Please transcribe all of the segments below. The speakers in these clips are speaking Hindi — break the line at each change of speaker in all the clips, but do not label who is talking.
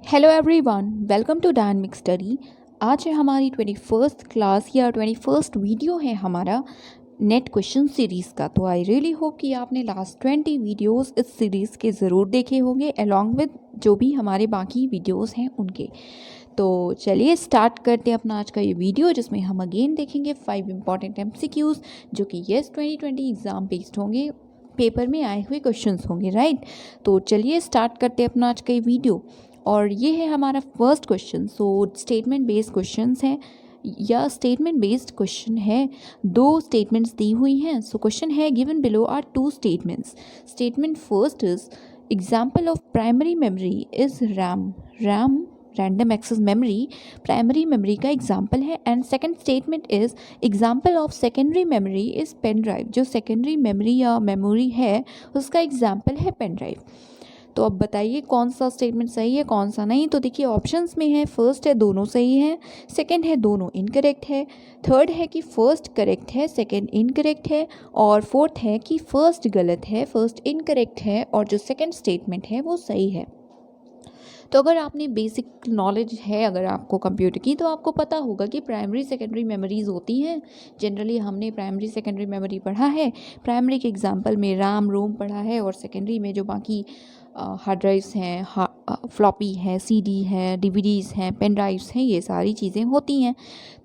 Hello everyone, welcome to dynamic study. आज है हमारी 21st क्लास या 21st वीडियो है हमारा नेट क्वेश्चन सीरीज़ का। तो आई रियली होप कि आपने लास्ट 20 वीडियोस इस सीरीज़ के ज़रूर देखे होंगे अलॉन्ग विद जो भी हमारे बाकी वीडियोस हैं उनके। तो चलिए स्टार्ट करते हैं अपना आज का ये वीडियो, जिसमें हम अगेन देखेंगे 5 इंपॉर्टेंट MCQs जो कि येस 2020 एग्ज़ाम बेस्ड होंगे, पेपर में आए हुए क्वेश्चंस होंगे, राइट। तो चलिए स्टार्ट करते हैं अपना आज का ये वीडियो। और ये है हमारा first question. So statement based questions हैं या स्टेटमेंट बेस्ड क्वेश्चन है। दो स्टेटमेंट्स दी हुई हैं। सो क्वेश्चन है given below are two statements. Statement first is example of primary memory is RAM. Random access memory primary memory का एग्जाम्पल है। And second statement is example of secondary memory is pen drive. जो सेकेंडरी मेमोरी या मेमोरी है उसका एग्जाम्पल है पेन ड्राइव। तो अब बताइए कौन सा स्टेटमेंट सही है कौन सा नहीं। तो देखिए ऑप्शंस में है, फर्स्ट है दोनों सही है, सेकंड है दोनों इनकरेक्ट है, थर्ड है कि फर्स्ट करेक्ट है सेकंड इनकरेक्ट है, और फोर्थ है कि फर्स्ट गलत है फर्स्ट इनकरेक्ट है और जो सेकंड स्टेटमेंट है वो सही है। तो अगर आपने बेसिक नॉलेज है अगर आपको कंप्यूटर की, तो आपको पता होगा कि प्राइमरी सेकेंडरी मेमोरीज होती हैं। जनरली हमने प्राइमरी सेकेंडरी मेमोरी पढ़ा है। प्राइमरी के एग्जांपल में रैम रोम पढ़ा है, और सेकेंडरी में जो बाकी हार्ड ड्राइव्स हैं, फ्लॉपी है, सीडी है, डीवीडीज़ हैं, पेन ड्राइव्स हैं, ये सारी चीज़ें होती हैं।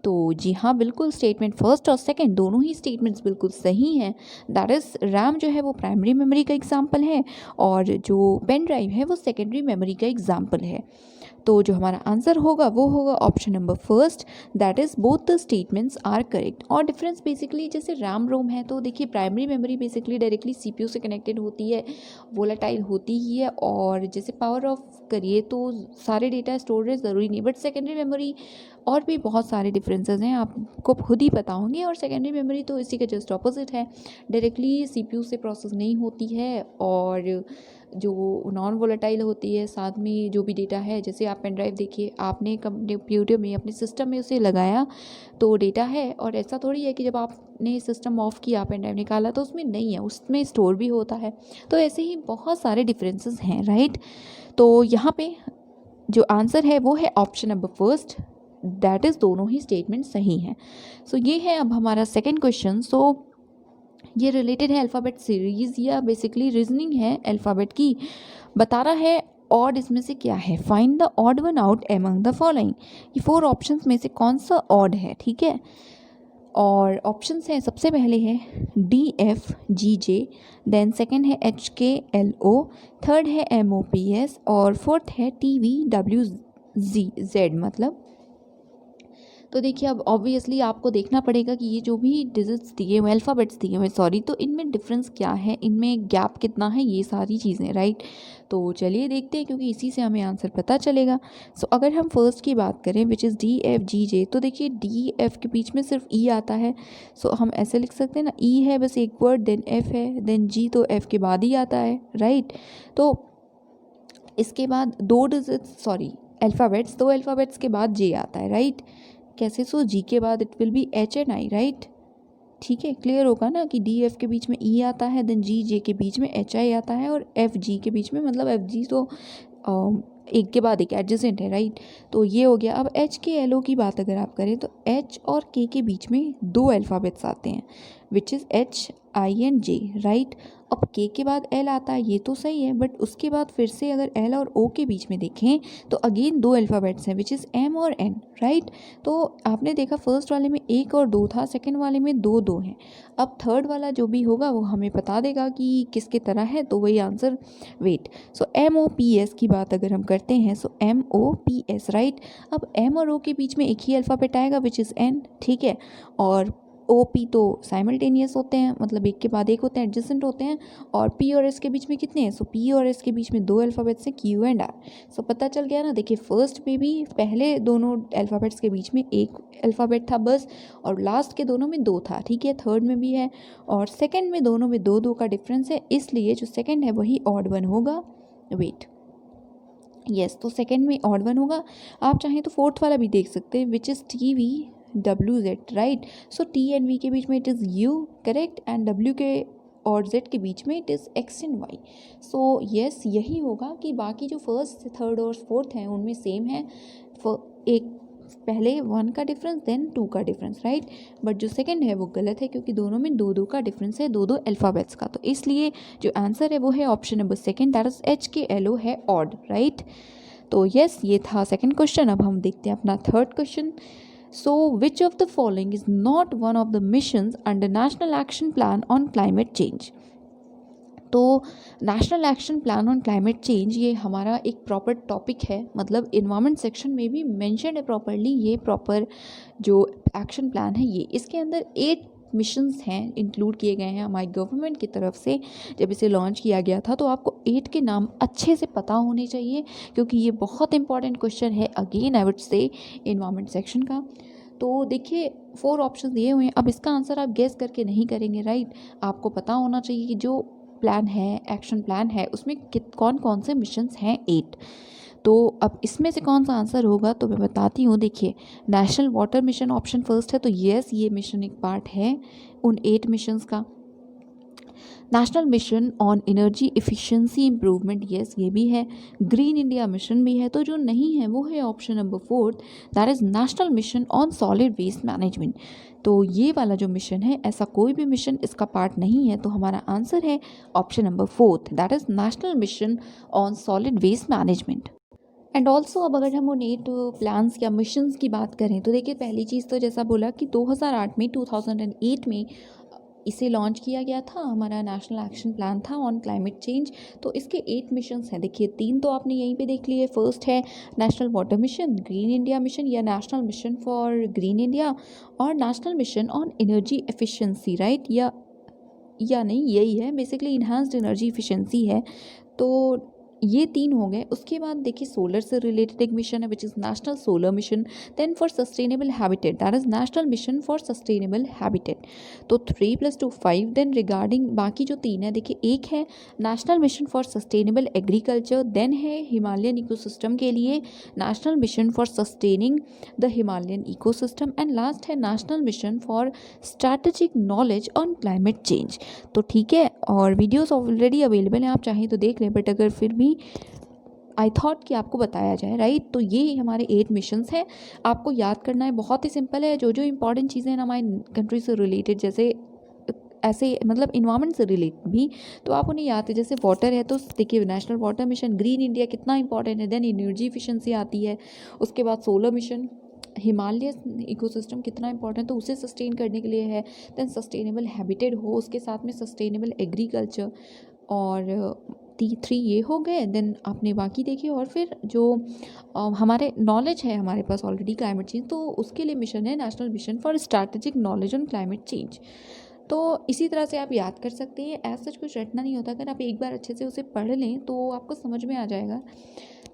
तो जी हाँ, बिल्कुल स्टेटमेंट फर्स्ट और सेकंड दोनों ही स्टेटमेंट्स बिल्कुल सही हैं। दैट इज़ रैम जो है वो प्राइमरी मेमोरी का एग्जांपल है और जो पेन ड्राइव है वो सेकेंडरी मेमोरी का एग्जांपल है। तो जो हमारा आंसर होगा वो होगा option number first, that is both the statements are correct. और डिफरेंस बेसिकली जैसे रैम रोम है, तो देखिए primary memory basically directly CPU से कनेक्टेड होती है, वोलेटाइल होती ही है, और जैसे पावर ऑफ करिए तो सारे डेटा स्टोरेज ज़रूरी नहीं। बट सेकेंडरी मेमोरी और भी बहुत सारे डिफरेंसेस हैं, आपको खुद ही पता होंगे। और सेकेंडरी मेमोरी तो इसी का जस्ट ऑपोजिट है, डायरेक्टली CPU से प्रोसेस नहीं होती है और जो नॉन वोलेटाइल होती है। साथ में जो भी डेटा है, जैसे आप पेन ड्राइव देखिए, आपने कंप्यूटर में अपने सिस्टम में उसे लगाया तो डेटा है, और ऐसा थोड़ी है कि जब आपने सिस्टम ऑफ किया पेन ड्राइव निकाला तो उसमें नहीं है, उसमें स्टोर भी होता है। तो ऐसे ही बहुत सारे डिफरेंसेस हैं, राइट। तो यहाँ पे जो आंसर है वो है option number first, that is दोनों ही स्टेटमेंट सही हैं। सो ये है अब हमारा सेकेंड क्वेश्चन। सो ये रिलेटेड है अल्फ़ाबेट सीरीज़ या बेसिकली रीजनिंग है अल्फ़ाबेट की। बता रहा है ऑड इसमें से क्या है, find the odd one out among the following. ये 4 ऑप्शंस में से कौन सा ऑड है, ठीक है। और ऑप्शंस हैं, सबसे पहले है DFGJ, देन सेकंड है HKLO, थर्ड है MOPS और फोर्थ है TVWZ मतलब। तो देखिए अब ऑब्वियसली आपको देखना पड़ेगा कि ये जो भी डिजिट्स दिए हुए अल्फ़ाबेट्स दिए हुए सॉरी, तो इनमें डिफरेंस क्या है, इनमें गैप कितना है, ये सारी चीज़ें, राइट। तो चलिए देखते हैं, क्योंकि इसी से हमें आंसर पता चलेगा। सो अगर हम फर्स्ट की बात करें विच इज़ DFGJ, तो देखिए DF के बीच में सिर्फ E आता है। सो हम ऐसे लिख सकते हैं ना, E है बस एक वर्ड, देन F है, देन G तो F के बाद ही आता है, राइट। तो इसके बाद दो डिजिट्स सॉरी अल्फ़ाबेट्स, दो अल्फ़ाबेट्स के बाद J आता है, राइट। कैसे, सो G के बाद it will be H and I, right. ठीक है, क्लियर होगा ना कि DF के बीच में E आता है, देन J के बीच में HI आता है, और FG के बीच में मतलब FG तो एक के बाद एक एडजेसेंट है, राइट। तो ये हो गया। अब HKLO की बात अगर आप करें तो H और K के बीच में दो अल्फ़ाबेट्स आते हैं which is HI and J, right. अब K के बाद L आता है, ये तो सही है, बट उसके बाद फिर से अगर L और O के बीच में देखें तो अगेन दो अल्फ़ाबेट्स हैं विच इज़ M और N, राइट। तो आपने देखा फर्स्ट वाले में एक और दो था, सेकेंड वाले में दो दो हैं। अब थर्ड वाला जो भी होगा वो हमें बता देगा कि किसके तरह है, तो वही आंसर वेट। सो MOPS की बात अगर हम करते हैं, सो MOPS, राइट। अब M और O के बीच में एक ही अल्फ़ाबेट आएगा विच इज़ N, ठीक है। और OP तो साइमल्टेनियस होते हैं, मतलब एक के बाद एक होते हैं, एडजेसेंट होते हैं। और P और S के बीच में कितने हैं, सो P और S के बीच में दो अल्फ़ाबेट्स हैं, Q एंड R। सो पता चल गया ना। देखिए फर्स्ट में भी पहले दोनों अल्फ़ाबेट्स के बीच में एक अल्फ़ाबेट था बस, और लास्ट के दोनों में दो था, ठीक है। थर्ड में भी है, और सेकंड में दोनों में दो दो का डिफरेंस है, इसलिए जो सेकंड है वही ऑड वन होगा। वेट, यस, तो सेकंड में ऑड वन होगा। आप चाहें तो फोर्थ वाला भी देख सकते हैं which is TVWZ, right. So T and V के बीच में it is U, correct, and W के और z के बीच में it is x and y। So yes यही होगा कि बाकी जो फर्स्ट थर्ड और फोर्थ हैं उनमें सेम है, एक पहले 1 का डिफरेंस देन 2 का डिफरेंस, राइट। बट जो सेकंड है वो गलत है क्योंकि दोनों में 2 का डिफरेंस है, 2 अल्फ़ाबेट्स का। तो इसलिए जो आंसर है वो है option number second, that is HKLO है ऑड, राइट। तो यस ये था सेकंड क्वेश्चन। अब हम देखते हैं अपना third question. So which of the following is not one of the missions under national action plan on climate change. तो national action plan on climate change ये हमारा एक प्रॉपर टॉपिक है, मतलब इन्वायरमेंट सेक्शन में भी मेंशन है प्रॉपरली, ये प्रॉपर जो एक्शन प्लान है ये, इसके अंदर 8 मिशंस हैं इंक्लूड किए गए हैं हमारी गवर्नमेंट की तरफ से। जब इसे लॉन्च किया गया था तो आपको 8 के नाम अच्छे से पता होने चाहिए क्योंकि ये बहुत इंपॉर्टेंट क्वेश्चन है, again I would say environment section का। तो देखिए 4 ऑप्शन दिए हुए हैं, अब इसका आंसर आप गेस करके नहीं करेंगे, राइट। आपको पता होना चाहिए कि जो प्लान है, एक्शन प्लान है, उसमें कौन कौन से मिशंस हैं, 8। तो अब इसमें से कौन सा आंसर होगा तो मैं बताती हूँ। देखिए national water mission option first है, तो यस ये मिशन एक पार्ट है उन 8 मिशंस का। National mission on energy efficiency improvement, yes ये भी है। ग्रीन इंडिया मिशन भी है। तो जो नहीं है वो है option number 4, that is national mission on solid waste management. तो ये वाला जो मिशन है, ऐसा कोई भी मिशन इसका पार्ट नहीं है, तो हमारा आंसर है option number 4, that is national mission on solid waste management. And also अब अगर हम उन 8 प्लान्स या मिशंस की बात करें तो देखिए पहली चीज़ तो जैसा बोला कि 2008 में इसे लॉन्च किया गया था, हमारा नेशनल एक्शन प्लान था ऑन क्लाइमेट चेंज। तो इसके 8 मिशंस हैं। देखिए 3 तो आपने यहीं पे देख लिए, फर्स्ट है national water mission, green India mission या national mission for green India, और national mission on energy efficiency, right, या नहीं यही है बेसिकली, इन्हांस्ड एनर्जी एफिशिएंसी है। तो ये 3 हो गए। उसके बाद देखिए सोलर से रिलेटेड एक मिशन है which is national solar mission, then for sustainable habitat, that is national mission for sustainable habitat. तो 3 + 2 5। देन रिगार्डिंग बाकी जो 3 है, देखिए एक है national mission for sustainable agriculture, then है हिमालयन इकोसिस्टम के लिए national mission for sustaining the Himalayan ecosystem, and last है national mission for strategic knowledge on climate change. तो ठीक है, और वीडियोस ऑलरेडी अवेलेबल हैं, आप चाहें तो देख लें, बट अगर फिर भी आई थॉट कि आपको बताया जाए, राइट। तो ये हमारे 8 मिशंस हैं, आपको याद करना है, बहुत ही सिंपल है। जो इंपॉर्टेंट चीज़ें हैं हमारी कंट्री से रिलेटेड, जैसे ऐसे मतलब इन्वायरमेंट से रिलेटेड भी, तो आप उन्हें याद है। जैसे वाटर है तो देखिए national water mission, green India कितना इंपॉर्टेंट है, देन एनर्जी एफिशिएंसी आती है, उसके बाद सोलर मिशन, हिमालय इकोसिस्टम कितना इंपॉर्टेंट तो उसे सस्टेन करने के लिए है, देन सस्टेनेबल हैबिटेट हो, उसके साथ में सस्टेनेबल एग्रीकल्चर, और 3 ये हो गए। देन आपने बाकी देखे, और फिर जो हमारे नॉलेज है हमारे पास ऑलरेडी क्लाइमेट चेंज, तो उसके लिए मिशन है national mission for strategic knowledge on climate change. तो इसी तरह से आप याद कर सकते हैं, ऐसा कुछ रटना नहीं होता, अगर आप एक बार अच्छे से उसे पढ़ लें तो आपको समझ में आ जाएगा।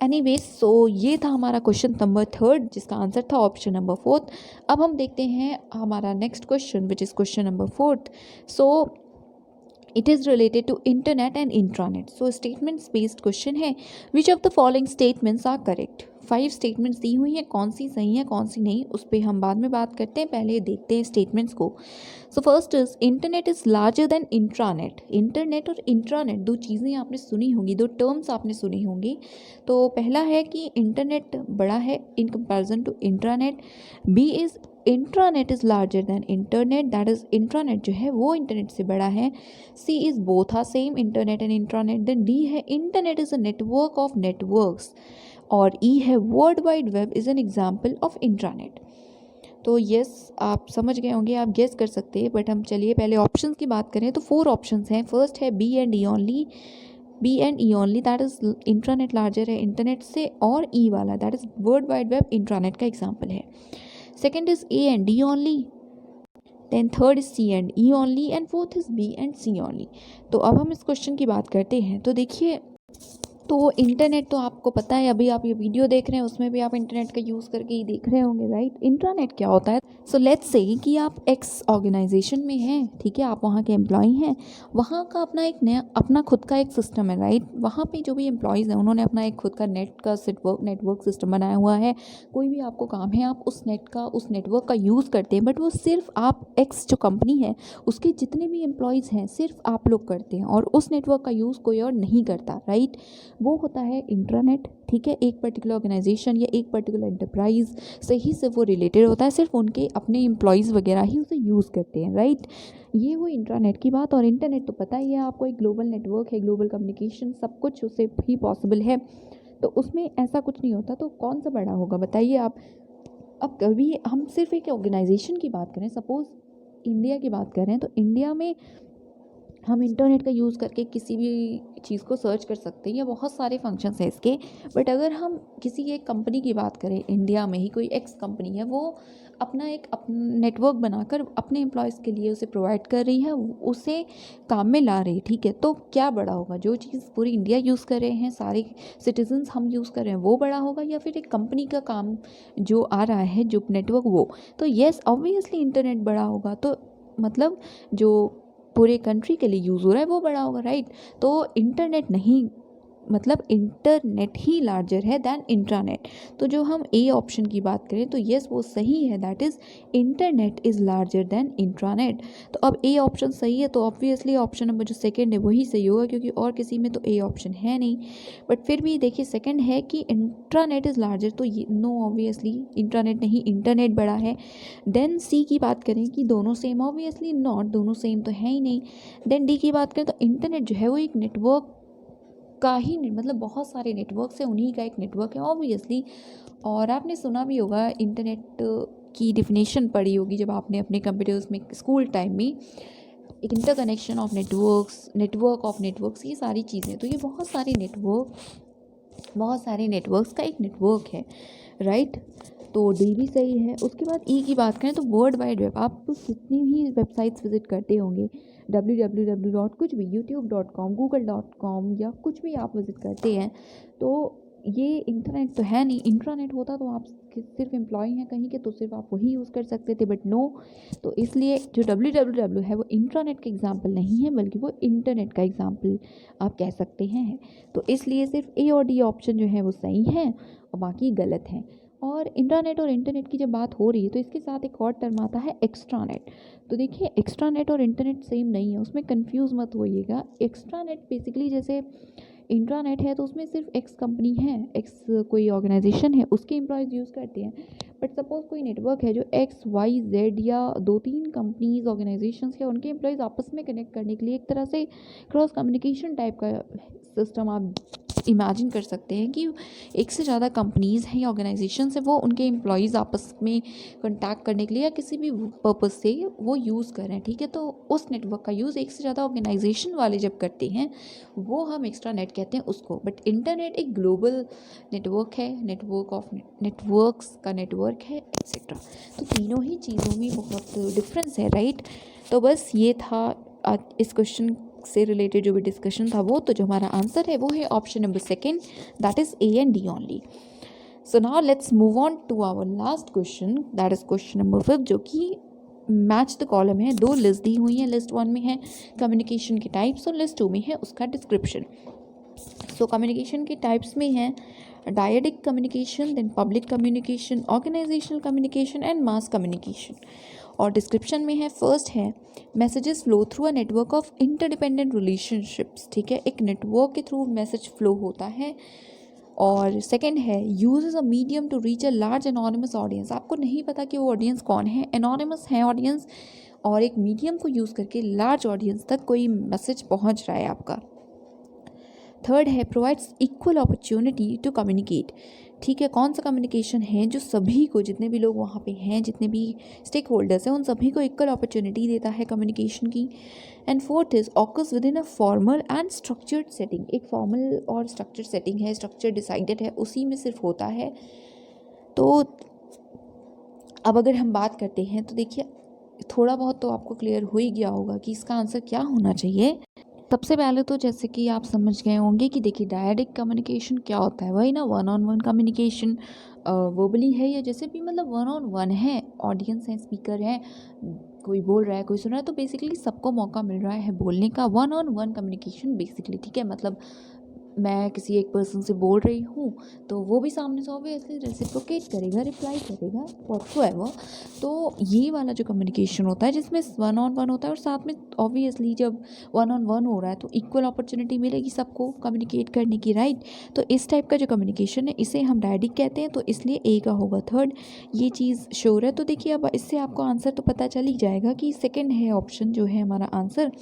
एनीवेज, सो ये था हमारा क्वेश्चन नंबर 3 जिसका आंसर था ऑप्शन नंबर 4। अब हम देखते हैं हमारा next question which is question number 4। So it is related to internet and intranet. So statements based question है। Which of the following statements are correct. 5 statements दी हुई हैं, कौन सी सही है कौन सी नहीं, उस पर हम बाद में बात करते हैं, पहले देखते हैं स्टेटमेंट्स को। So first is internet is larger than intranet. Internet और इंट्रानेट 2 चीज़ें आपने सुनी होंगी, 2 टर्म्स आपने सुनी होंगी। तो पहला है कि इंटरनेट बड़ा है in comparison to intranet. B is intranet is larger than internet, that is intranet जो है वो इंटरनेट से बड़ा है। C is both are same, internet and intranet. Then D है internet is a network of networks, और ई है world wide web is an example of intranet. तो यस आप समझ गए होंगे, आप गेस कर सकते हैं, बट हम चलिए पहले ऑप्शंस की बात करें तो 4 ऑप्शंस हैं। फर्स्ट है B and E only, that is intranet larger है इंटरनेट से, और ई वाला that is world wide web intranet का एग्जाम्पल है। Second is A and D only, then third is C and E only, and fourth is B and C only. तो अब हम इस क्वेश्चन की बात करते हैं। तो देखिए तो इंटरनेट तो आपको पता है, अभी आप ये वीडियो देख रहे हैं उसमें भी आप इंटरनेट का यूज़ करके ही देख रहे होंगे, राइट। इंट्रानेट क्या होता है? सो लेट्स से कि आप एक्स ऑर्गेनाइजेशन में हैं, ठीक है, आप वहाँ के एम्प्लॉई हैं, वहाँ का अपना एक नया अपना खुद का एक सिस्टम है, राइट। वहाँ पे जो भी एम्प्लॉयज़ हैं उन्होंने अपना एक खुद का नेटवर्क सिस्टम बनाया हुआ है। कोई भी आपको काम है आप उस नेटवर्क का यूज़ करते हैं, बट वो सिर्फ आप एक्स जो कंपनी है उसके जितने भी एम्प्लॉयज़ हैं सिर्फ आप लोग करते हैं, और उस नेटवर्क का यूज़ कोई और नहीं करता, राइट। वो होता है इंट्रानेट, ठीक है। एक पर्टिकुलर ऑर्गेनाइजेशन या एक पर्टिकुलर एंटरप्राइज से ही सिर्फ वो रिलेटेड होता है, सिर्फ उनके अपने एम्प्लॉयज़ वगैरह ही उसे यूज़ करते हैं, राइट। ये हुई इंट्रानेट की बात। और इंटरनेट तो पता ही है आपको, एक ग्लोबल नेटवर्क है, ग्लोबल कम्युनिकेशन सब कुछ उससे ही पॉसिबल है। तो उसमें ऐसा कुछ नहीं होता, तो कौन सा बड़ा होगा बताइए आप। अब कभी हम सिर्फ एक ऑर्गेनाइजेशन की बात करें, सपोज़ इंडिया की बात करें, तो इंडिया में हम इंटरनेट का यूज़ करके किसी भी चीज़ को सर्च कर सकते हैं, या बहुत सारे फंक्शंस हैं इसके। बट अगर हम किसी एक कंपनी की बात करें, इंडिया में ही कोई एक्स कंपनी है, वो अपना एक नेटवर्क बनाकर अपने एम्प्लॉयज़ के लिए उसे प्रोवाइड कर रही है, उसे काम में ला रही है, ठीक है। तो क्या बड़ा होगा? जो चीज़ पूरी इंडिया यूज़ कर रहे हैं, सारे सिटीजन्स हम यूज़ कर रहे हैं, वो बड़ा होगा, या फिर एक कंपनी का काम जो आ रहा है जो नेटवर्क वो? तो येस, ऑब्वियसली इंटरनेट बड़ा होगा। तो मतलब जो पूरे कंट्री के लिए यूज़ हो रहा है वो बड़ा होगा, राइट। तो इंटरनेट नहीं, मतलब इंटरनेट ही लार्जर है दैन इंट्रानेट। तो जो हम ए ऑप्शन की बात करें तो येस वो सही है, that is internet is larger then intranet. तो अब ए ऑप्शन सही है, तो ऑब्वियसली ऑप्शन नंबर जो सेकंड है वही सही होगा, क्योंकि और किसी में तो ए ऑप्शन है नहीं। बट फिर भी देखिए सेकंड है कि इंट्रानेट इज़ लार्जर, तो ये नो, ऑब्वियसली इंट्रानेट नहीं, इंटरनेट बड़ा है। देन सी की बात करें कि दोनों सेम, ऑब्वियसली नॉट, दोनों सेम तो है ही नहीं। देन डी की बात करें तो इंटरनेट जो है वो एक नेटवर्क का ही मतलब बहुत सारे नेटवर्क से उन्हीं का एक नेटवर्क है, ऑब्वियसली। और आपने सुना भी होगा, इंटरनेट की डिफिनेशन पढ़ी होगी जब आपने अपने कंप्यूटर्स में स्कूल टाइम में, एक interconnection of networks, network of networks, ये सारी चीज़ें। तो ये बहुत सारे नेटवर्क्स का एक नेटवर्क है, राइट। तो डी भी सही है। उसके बाद ई की बात करें तो वर्ल्ड वाइड वेब, आप कितनी भी वेबसाइट्स विजिट करते होंगे, www. कुछ भी, youtube.com, google.com, या कुछ भी आप विजिट करते हैं, तो ये इंटरनेट तो है नहीं। इंट्रानेट होता तो आप सिर्फ एम्प्लॉय हैं कहीं के, तो सिर्फ आप वही यूज़ कर सकते थे, बट नो। तो इसलिए जो www है वो इंट्रानेट का एग्जाम्पल नहीं है, बल्कि वो इंटरनेट का एग्जाम्पल आप कह सकते हैं। तो इसलिए सिर्फ ए और डी ऑप्शन जो है वो सही है और बाकी गलत हैं। और इंटरनेट और इंटरनेट की जब बात हो रही है तो इसके साथ एक और टर्म आता है एक्स्ट्रानेट। तो देखिए एक्स्ट्रानेट और इंटरनेट सेम नहीं है, उसमें कंफ्यूज मत होइएगा। एक्स्ट्रानेट बेसिकली जैसे इंट्रानेट है तो उसमें सिर्फ एक्स कंपनी है, एक्स कोई ऑर्गेनाइजेशन है, उसके एम्प्लॉयज़ यूज़ करते हैं। बट सपोज़ कोई नेटवर्क है जो एक्स वाई जेड या 2-3 कंपनीज ऑर्गेनाइजेशंस या उनके एम्प्लॉयज़ आपस में कनेक्ट करने के लिए एक तरह से क्रॉस कम्युनिकेशन टाइप का सिस्टम आप इमेजिन कर सकते हैं कि एक से ज़्यादा कंपनीज़ हैं या ऑर्गेनाइजेशन है, वो उनके एम्प्लॉयज़ आपस में कॉन्टैक्ट करने के लिए या किसी भी पर्पज़ से वो यूज़ कर रहे हैं, ठीक है। तो उस नेटवर्क का यूज़ एक से ज़्यादा ऑर्गेनाइजेशन वाले जब करते हैं वो हम एक्स्ट्रा नेट कहते हैं उसको। बट इंटरनेट एक ग्लोबल नेटवर्क है, नेटवर्क ऑफ नेटवर्क्स का नेटवर्क है, एक्सेट्रा। तो तीनों ही चीज़ों में बहुत डिफरेंस है, राइट। तो बस ये था इस क्वेश्चन से रिलेटेड जो भी डिस्कशन था वो। तो जो हमारा आंसर है वो है option number second, that is A and D only. So now let's move on to our last question, that is question number 5, जो कि मैच द कॉलम है। 2 लिस्ट दी हुई हैं, लिस्ट 1 में है कम्युनिकेशन के टाइप्स और लिस्ट 2 में है उसका डिस्क्रिप्शन। सो कम्युनिकेशन के टाइप्स में है dyadic communication, then public communication, organisational communication and mass communication. और डिस्क्रिप्शन में है, फर्स्ट है messages flow through a network of interdependent relationships, ठीक है, एक नेटवर्क के थ्रू मैसेज फ्लो होता है। और सेकंड है uses a medium to reach a large anonymous audience, आपको नहीं पता कि वो ऑडियंस कौन है, एनोनिमस है ऑडियंस, और एक मीडियम को यूज़ करके लार्ज ऑडियंस तक कोई मैसेज पहुंच रहा है आपका। थर्ड है provides equal opportunity to communicate, ठीक है, कौन सा कम्युनिकेशन है जो सभी को, जितने भी लोग वहाँ पे हैं, जितने भी स्टेक होल्डर्स हैं, उन सभी को इक्वल अपॉर्चुनिटी देता है कम्युनिकेशन की। And fourth is occurs with in a formal and structured setting, एक फॉर्मल और स्ट्रक्चर्ड सेटिंग है, स्ट्रक्चर डिसाइडेड है, उसी में सिर्फ होता है। तो अब अगर हम बात करते हैं तो देखिए थोड़ा बहुत तो आपको क्लियर हो ही गया होगा कि इसका आंसर क्या होना चाहिए। सबसे पहले तो जैसे कि आप समझ गए होंगे कि देखिए डायरेक्ट कम्युनिकेशन क्या होता है, वही ना one on one communication verbally है या जैसे भी मतलब वन ऑन वन है, ऑडियंस है, स्पीकर है, कोई बोल रहा है कोई सुन रहा है, तो बेसिकली सबको मौका मिल रहा है बोलने का, one on one communication basically, ठीक है। मतलब मैं किसी एक पर्सन से बोल रही हूँ तो वो भी सामने से ऑब्वियसली रेसिप्रोकेट करेगा, रिप्लाई करेगा व्हाटसोएवर। तो ये वाला जो कम्युनिकेशन होता है जिसमें वन ऑन वन होता है और साथ में ऑब्वियसली जब वन ऑन वन हो रहा है तो इक्वल अपॉर्चुनिटी मिलेगी सबको कम्युनिकेट करने की, राइट। तो इस टाइप का जो कम्युनिकेशन है इसे हम डायरेक्ट कहते हैं, तो इसलिए ए का होगा थर्ड, ये चीज़ श्योर है। तो देखिए अब इससे आपको आंसर तो पता चल ही जाएगा कि सेकेंड है ऑप्शन जो है हमारा आंसर।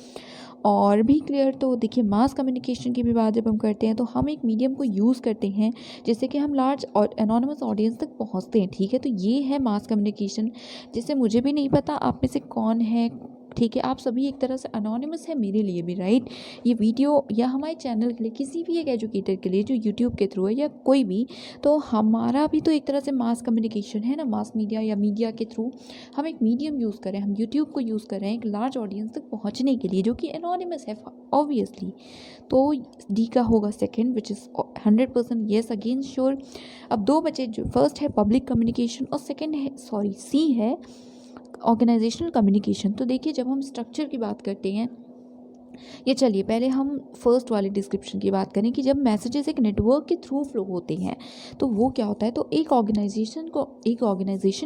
और भी क्लियर तो देखिए मास कम्युनिकेशन की भी बात जब हम करते हैं तो हम एक मीडियम को यूज़ करते हैं जिससे कि हम लार्ज और एनोनिमस ऑडियंस तक पहुंचते हैं, ठीक है। तो ये है मास कम्युनिकेशन, जिससे मुझे भी नहीं पता आप में से कौन है, ठीक है। आप सभी एक तरह से अनोनिमस है मेरे लिए भी, राइट। ये वीडियो या हमारे चैनल के लिए, किसी भी एक एजुकेटर के लिए जो यूट्यूब के थ्रू है या कोई भी, तो हमारा भी तो एक तरह से मास कम्युनिकेशन है ना, मास मीडिया या मीडिया के थ्रू हम एक मीडियम यूज़ करें, हम यूट्यूब को यूज़ करें एक लार्ज ऑडियंस तक पहुंचने के लिए जो कि एनोनिमस है ऑब्वियसली। तो डी का होगा second which is 100% yes again sure. अब दो बचे, जो फर्स्ट है पब्लिक कम्युनिकेशन और सेकेंड है सॉरी सी है ऑर्गेनाइजेशनल कम्युनिकेशन। तो देखिए जब हम स्ट्रक्चर की बात करते हैं, ये चलिए पहले हम फर्स्ट वाली डिस्क्रिप्शन की बात करें कि जब मैसेजेस एक नेटवर्क के थ्रू फ्लो होते हैं तो वो क्या होता है। तो एक ऑर्गेनाइजेशन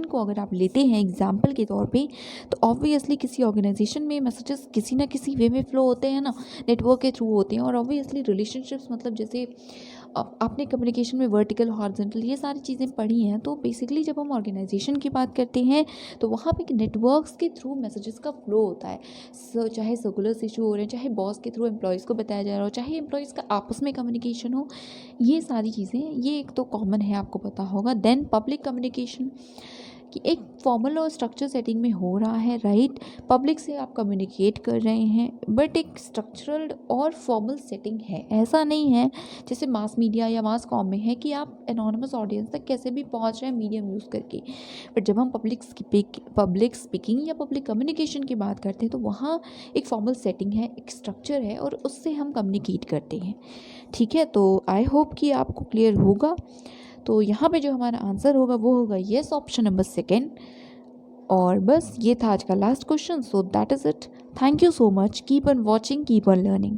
को अगर आप लेते हैं एग्जाम्पल के तौर पे, तो ऑब्वियसली किसी ऑर्गेनाइजेशन में मैसेजेस किसी ना किसी वे में फ्लो होते हैं ना, नेटवर्क के थ्रू होते हैं। और ऑब्वियसली रिलेशनशिप्स, मतलब जैसे आपने कम्युनिकेशन में वर्टिकल हॉरिजॉन्टल ये सारी चीज़ें पढ़ी हैं। तो बेसिकली जब हम ऑर्गेनाइजेशन की बात करते हैं तो वहाँ पे नेटवर्क्स के थ्रू मैसेजेस का फ्लो होता है। चाहे सर्कुलर इशू हो रहे हैं, चाहे बॉस के थ्रू एम्प्लॉयज़ को बताया जा रहा हो, चाहे एम्प्लॉयज़ का आपस में कम्युनिकेशन हो, ये सारी चीज़ें, ये एक तो कॉमन है, आपको पता होगा। देन पब्लिक कम्युनिकेशन कि एक फॉर्मल और स्ट्रक्चर सेटिंग में हो रहा है, राइट। पब्लिक से आप कम्युनिकेट कर रहे हैं बट एक स्ट्रक्चरल और फॉर्मल सेटिंग है, ऐसा नहीं है जैसे मास मीडिया या मास कॉम में है कि आप एनोनिमस ऑडियंस तक कैसे भी पहुंच रहे हैं मीडियम यूज़ करके। बट जब हम पब्लिक स्पीकिंग या पब्लिक कम्युनिकेशन की बात करते हैं तो वहाँ एक फॉर्मल सेटिंग है, एक स्ट्रक्चर है और उससे हम कम्युनिकेट करते हैं, ठीक है। तो आई होप कि आपको क्लियर होगा। तो यहाँ पे जो हमारा आंसर होगा वो होगा येस, ऑप्शन नंबर सेकेंड। और बस ये था आज का last question. So that is it. Thank you so much. Keep on watching, keep on learning.